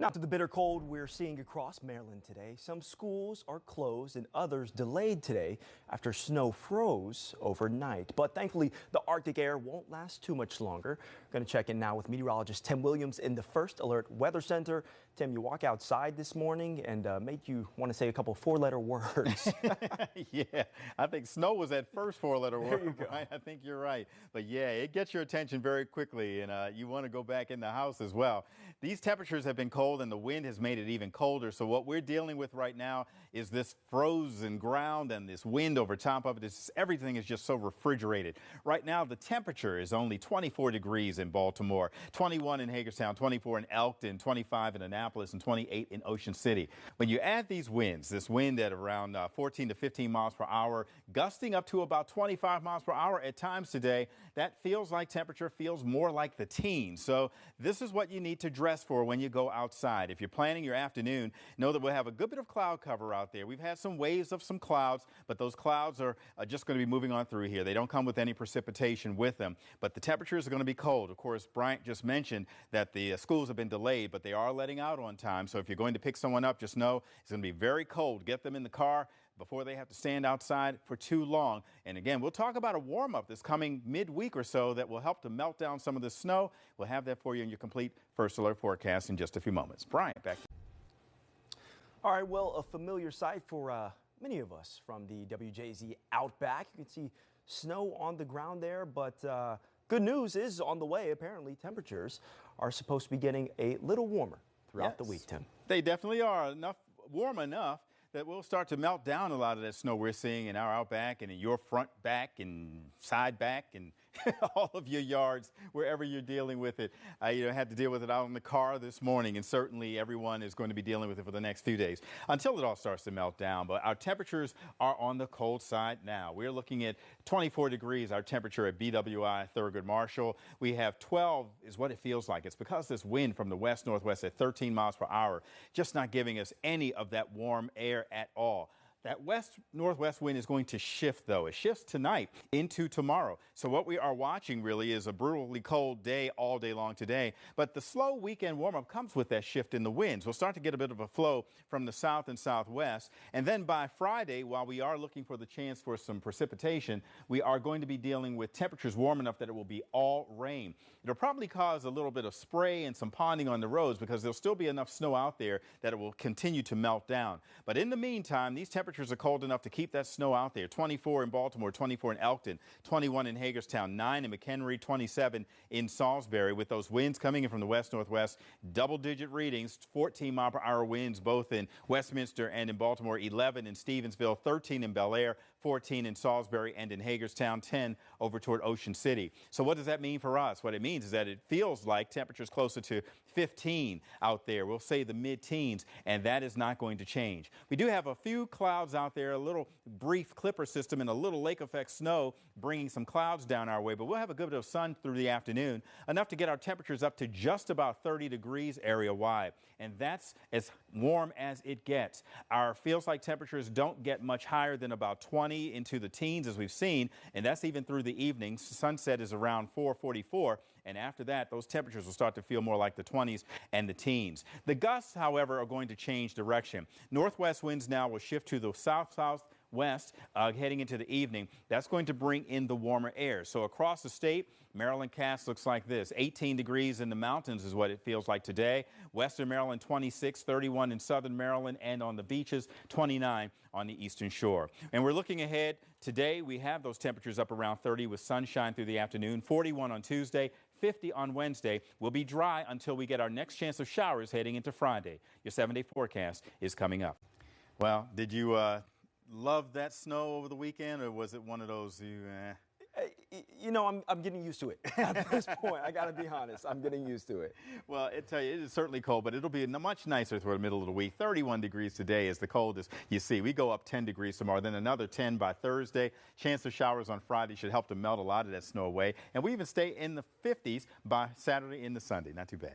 Now to the bitter cold we're seeing across Maryland today. Some schools are closed and others delayed today after snow froze overnight. But thankfully, the Arctic air won't last too much longer. We're going to check in now with meteorologist Tim Williams in the First Alert Weather Center. Tim, you walk outside this morning and made you want to say a couple four-letter words. Yeah, I think snow was that first four-letter word, right? I think you're right. But yeah, it gets your attention very quickly, and you want to go back in the house as well. These temperatures have been cold and the wind has made it even colder. So what we're dealing with right now is this frozen ground and this wind over top of it. Everything is just so refrigerated. Right now, the temperature is only 24 degrees in Baltimore, 21 in Hagerstown, 24 in Elkton, 25 in Annapolis, and 28 in Ocean City. When you add these winds, this wind at around 14 to 15 miles per hour, gusting up to about 25 miles per hour at times today, that feels like temperature feels more like the teens. So this is what you need to dress for when you go outside. If you're planning your afternoon, know that we'll have a good bit of cloud cover out there. We've had some waves of some clouds, but those clouds are just going to be moving on through here. They don't come with any precipitation with them, but the temperatures are going to be cold. Of course, Bryant just mentioned that the schools have been delayed, but they are letting out on time. So if you're going to pick someone up, just know it's going to be very cold. Get them in the car before they have to stand outside for too long. And again, we'll talk about a warm-up this coming midweek or so that will help to melt down some of the snow. We'll have that for you in your complete First Alert forecast in just a few moments. Bryant, back. All right, well, a familiar sight for many of us from the WJZ Outback. You can see snow on the ground there, but good news is on the way. Apparently, temperatures are supposed to be getting a little warmer throughout the week, Tim. They definitely are warm enough that we'll start to melt down a lot of that snow we're seeing in our outback and in your front back and side back and all of your yards, wherever you're dealing with it. I had to deal with it out in the car this morning, and certainly everyone is going to be dealing with it for the next few days until it all starts to melt down. But our temperatures are on the cold side now. We're looking at 24 degrees, our temperature at BWI Thurgood Marshall. We have 12 is what it feels like. It's because this wind from the west-northwest at 13 miles per hour just not giving us any of that warm air at all. That west-northwest wind is going to shift, though. It shifts tonight into tomorrow. So what we are watching really is a brutally cold day all day long today. But the slow weekend warm-up comes with that shift in the winds. We'll start to get a bit of a flow from the south and southwest. And then by Friday, while we are looking for the chance for some precipitation, we are going to be dealing with temperatures warm enough that it will be all rain. It'll probably cause a little bit of spray and some ponding on the roads because there'll still be enough snow out there that it will continue to melt down. But in the meantime, these temperatures are cold enough to keep that snow out there. 24 in Baltimore, 24 in Elkton, 21 in Hagerstown, 9 in McHenry, 27 in Salisbury, with those winds coming in from the west-northwest, double-digit readings, 14-mile-per-hour winds both in Westminster and in Baltimore, 11 in Stevensville, 13 in Bel Air, 14 in Salisbury and in Hagerstown, 10 over toward Ocean City. So what does that mean for us? What it means is that it feels like temperatures closer to 15 out there. We'll say the mid-teens, and that is not going to change. We do have a few clouds out there, a little brief clipper system and a little lake effect snow bringing some clouds down our way, but we'll have a good bit of sun through the afternoon, enough to get our temperatures up to just about 30 degrees area wide. And that's as warm as it gets. Our feels like temperatures don't get much higher than about 20 into the teens as we've seen, and that's even through the evening. Sunset is around 4:44, and after that, those temperatures will start to feel more like the 20s and the teens. The gusts, however, are going to change direction. Northwest winds now will shift to the south-southwest heading into the evening. That's going to bring in the warmer air. So across the state, Maryland cast looks like this. 18 degrees in the mountains is what it feels like today. Western Maryland 26, 31 in southern Maryland, and on the beaches 29 on the eastern shore. And we're looking ahead. Today we have those temperatures up around 30 with sunshine through the afternoon, 41 on Tuesday, 50 on Wednesday. We'll be dry until we get our next chance of showers heading into Friday. Your 7-day forecast is coming up. Well, did you love that snow over the weekend, or was it one of those You know, I'm getting used to it at this point. I got to be honest. I'm getting used to it. Well, I tell you, it is certainly cold, but it'll be much nicer toward the middle of the week. 31 degrees today is the coldest you see. We go up 10 degrees tomorrow, then another 10 by Thursday. Chance of showers on Friday should help to melt a lot of that snow away. And we even stay in the 50s by Saturday into Sunday. Not too bad.